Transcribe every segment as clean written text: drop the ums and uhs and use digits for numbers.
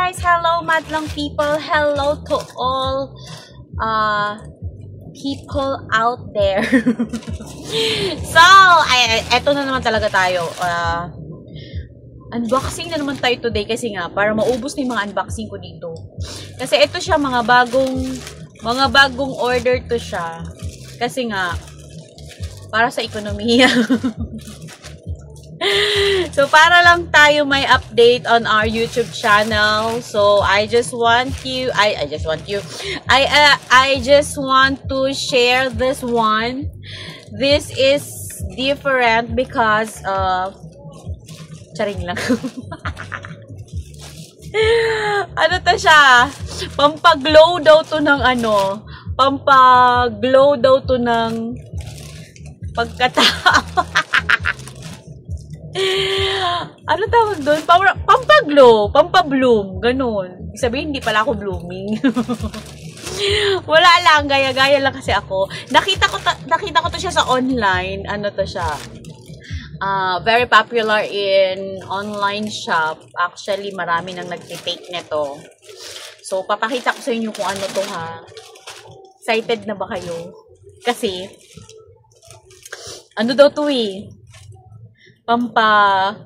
guys! Hello, madlang people! Hello to all people out there. So, eto na naman talaga tayo. Unboxing na naman tayo today kasi nga, para maubos na yung mga unboxing ko dito. Kasi ito siya, mga bagong order to siya. Kasi nga, para sa ekonomiya. So, para lang tayo may update on our YouTube channel. So, I just want to share this one. This is different because charing lang. Ano to siya? Pampaglow daw to ng ano. Pampaglow daw to ng pagkatao. Ano tawag doon? Pampaglow, pampabloom, ganun. Sabihin, hindi pala ako blooming. Wala lang, gaya-gaya lang kasi ako. Nakita ko to siya sa online. Ano to siya? Very popular in online shop. Actually, marami nang nagtitake nito. So, papakita ko sa inyo kung ano to ha. Excited na ba kayo? Kasi, ano daw to eh? Pampaganda.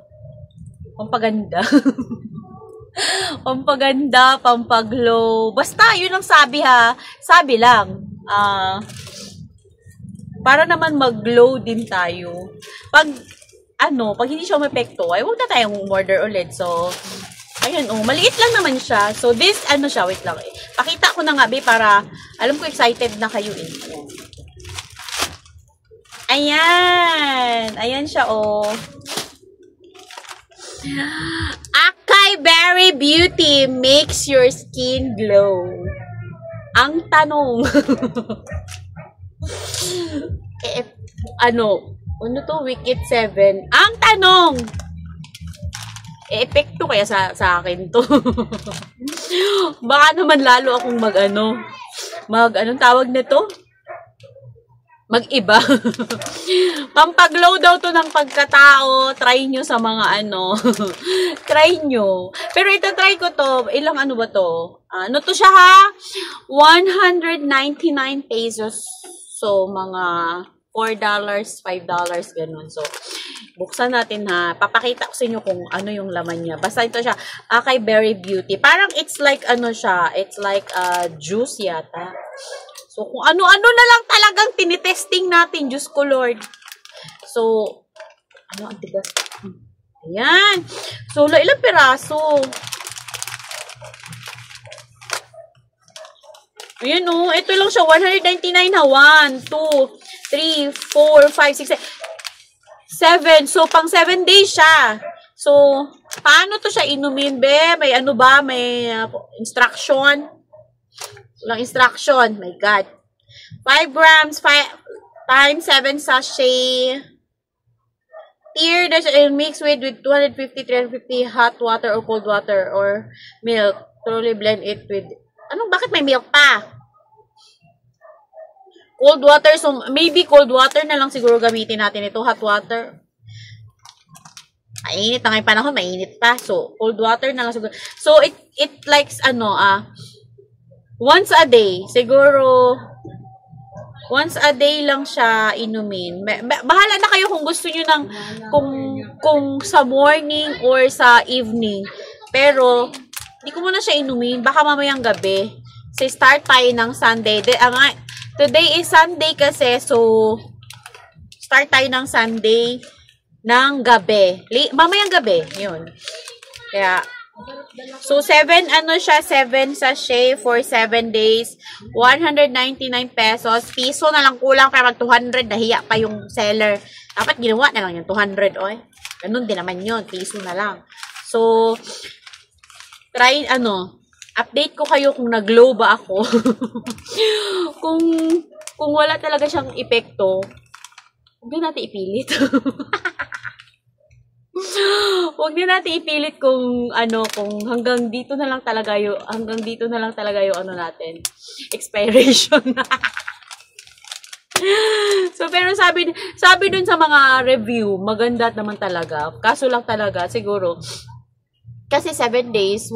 Pampaganda, pampaglow. Basta, yun ang sabi ha. Sabi lang. Para naman mag-glow din tayo. Pag hindi siya umepekto, ay huwag na tayong order ulit. So, ayun, maliit lang naman siya. So, this, siya, wait lang. Pakita ko na nga, para, alam ko excited na kayo eh. Ayan. Ayan siya, Acai Berry Beauty makes your skin glow. Ang tanong. Ano to? Wicked 7. Ang tanong. Epekto kaya sa akin to. Baka naman lalo akong anong tawag nito? Mag-iba. Pampaglow daw to ng pagkatao. Try nyo sa mga Try nyo. Pero try ko to. Ilang ba to? Ano to siya ha? 199 pesos. So, mga $4, $5, ganun. So, buksan natin ha. Papakita ko sa inyo kung ano yung laman niya. Basta ito siya. Acai Berry Beauty. Parang it's like siya. It's like juice yata. So, kung ano-ano na lang talagang tinitesting natin. Diyos ko, Lord. So, ang tigas. Ayan. So, ilang piraso? Ayan ito lang siya. 199 ha. 1, 2, 3, 4, 5, 6, 7. So, pang 7 days siya. So, paano to siya inumin, be? May May instruction? Walang instruction. My God. 5 grams, 5 times 7 sachet. Tear and mix with 250, 350 hot water or cold water or milk. Thoroughly blend it with... Bakit may milk pa? Cold water. So, maybe cold water na lang siguro gamitin natin ito. Hot water. Mainit na ngayong panahon. Mainit pa. So, cold water na lang siguro. So, it likes once a day. Siguro, once a day lang siya inumin. Bahala na kayo kung gusto nyo kung sa morning or sa evening. Pero, hindi ko muna siya inumin. Baka mamayang gabi. So, start tayo ng Sunday. Today is Sunday kasi. So, start tayo ng Sunday ng gabi. Mamayang gabi. Yun. Kaya, so, 7 sachet for 7 days. 199 pesos. Piso na lang kulang para mag 200. Nahiya pa yung seller. Dapat ginawa na lang yung 200. Ganun din naman yun. Piso na lang. So, try, update ko kayo kung nag-glow ba ako. kung wala talaga siyang epekto, huwag na natin ipilit. Huwag na natin ipilit kung hanggang dito na lang talaga yung natin. Expiration. So, pero sabi dun sa mga review, maganda naman talaga. Kaso lang talaga, siguro, kasi 7 days,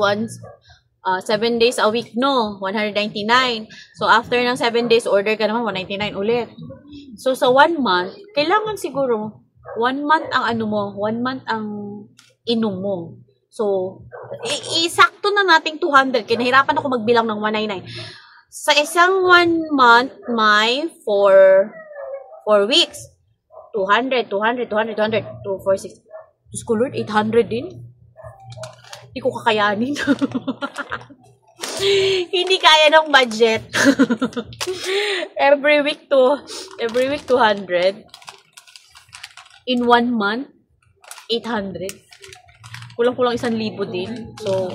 7 days a week, no? 199. So, after ng 7 days, order ka naman, 199 ulit. So, sa 1 month, kailangan siguro, 1 month ang ano mo, 1 month ang inom mo. So, isakto na nating 200. Kinahirapan ako magbilang ng 199. Sa isang 1 month, may 4 weeks. 200, 200, 200, 200, 2, 4, 6. Diyos ko Lord, 800 din. Hindi ko kakayanin. Hindi kaya ng budget. every week 200. In 1 month, 800. Kulang-kulang 1,000 din. So,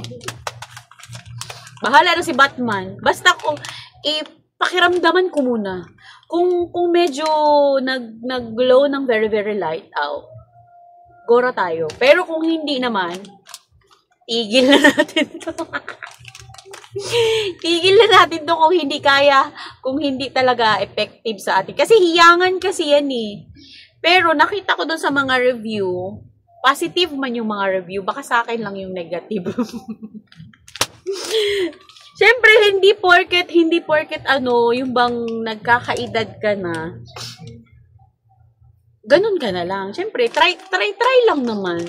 bahala na si Batman. Basta kung pakiramdaman ko muna. Kung medyo nag-glow ng very, very light out, gora tayo. Pero kung hindi naman, tigil na natin to. Tigil na natin to kung hindi kaya, kung hindi talaga effective sa atin. Kasi hiyangan kasi yan eh. Pero nakita ko dun sa mga review, positive man yung mga review, baka sa akin lang yung negative. Siyempre, hindi porket yung bang nagkakaedad ka na, ganun ka na lang. Siyempre, try lang naman.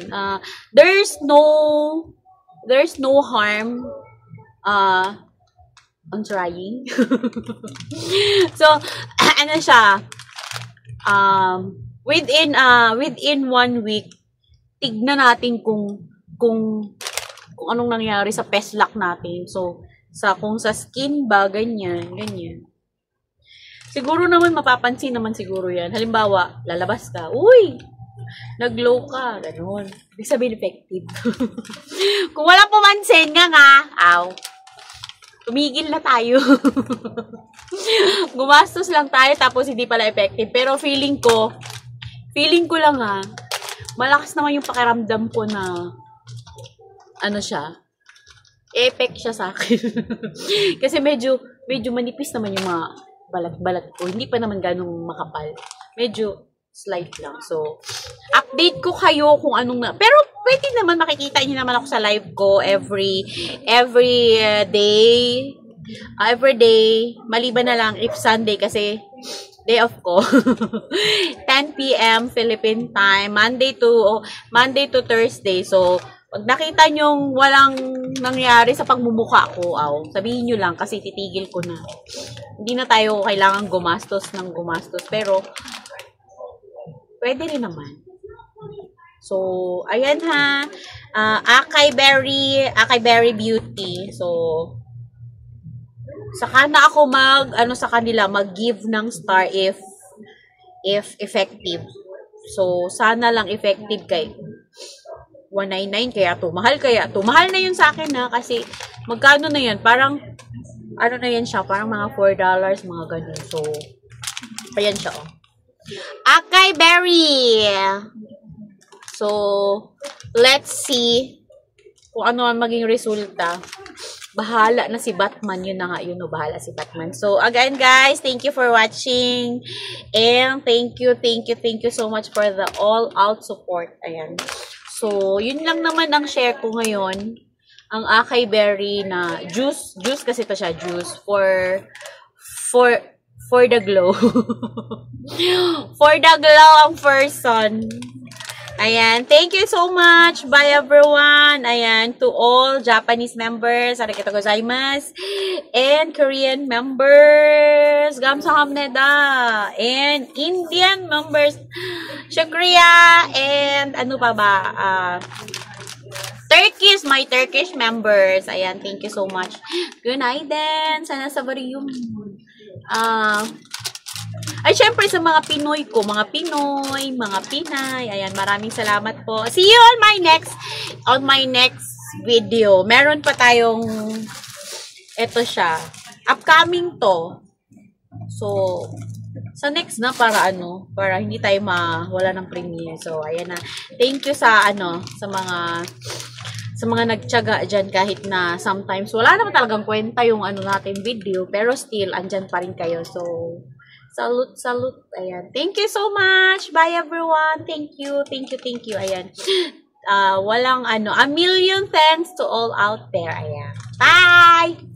There's no harm on trying. So, ano siya, within 1 week, tignan natin kung anong nangyari sa peslak natin. So, kung sa skin ba, ganyan. Siguro naman, mapapansin naman siguro yan. Halimbawa, lalabas ka, uy, nag-glow ka, gano'n. Ibig sabihin, effective. Kung wala pumansin nga, tumigil na tayo. Gumastos lang tayo, tapos hindi pala effective. Pero feeling ko lang malakas naman yung pakiramdam ko na, effect siya sa akin. Kasi medyo manipis naman yung mga balat-balat ko. Hindi pa naman ganong makapal. Medyo slight lang. So, update ko kayo kung anong pero pwede naman makikita niyo naman ako sa live ko every day. Every day. Maliban na lang if Sunday kasi day off ko. 10 p.m. Philippine time. Monday to Thursday. So, pag nakita nyong walang nangyari sa pagmumukha ko, sabihin nyo lang kasi titigil ko na. Hindi na tayo kailangan gumastos. Pero, pwede rin naman. So, ayan ha. Acai Berry Beauty. So, saka na ako mag-give ng star if effective. So, sana lang effective kay 199 kaya mahal na yun sa akin na kasi magkano na yan? Parang na yan siya? Parang mga $4 mga ganun. So, ayan siya Acai Berry. So, let's see kung ano ang maging resulta. Bahala na si Batman. Yun na nga, bahala si Batman. So, again guys, thank you for watching. And thank you so much for the all-out support. Ayan. So, yun lang naman ang share ko ngayon. Ang Acai Berry na juice. Juice kasi ito siya. Juice for the glow. For the glow ang person. Ayan. Thank you so much. Bye everyone. Ayan. To all Japanese members. Arigatou gozaimasu. And Korean members. Gamsahamnida. And Indian members. Shukriya. And ano pa ba? My Turkish members. Ayan. Thank you so much. Good night then. Sana sa bariyong. Ay, syempre sa mga Pinoy ko, mga Pinoy, mga Pinay, ayan, maraming salamat po. See you on my next video. Meron pa tayong, eto siya, upcoming to. So, sa next na, para hindi tayo mawala ng premiere. So, ayan na. Thank you sa mga nagtiyaga dyan kahit na sometimes wala naman talagang kwenta yung natin video, pero still, andyan pa rin kayo. So, salute. Ayan. Thank you so much. Bye everyone. Thank you. Ayan. A million thanks to all out there. Ayan. Bye!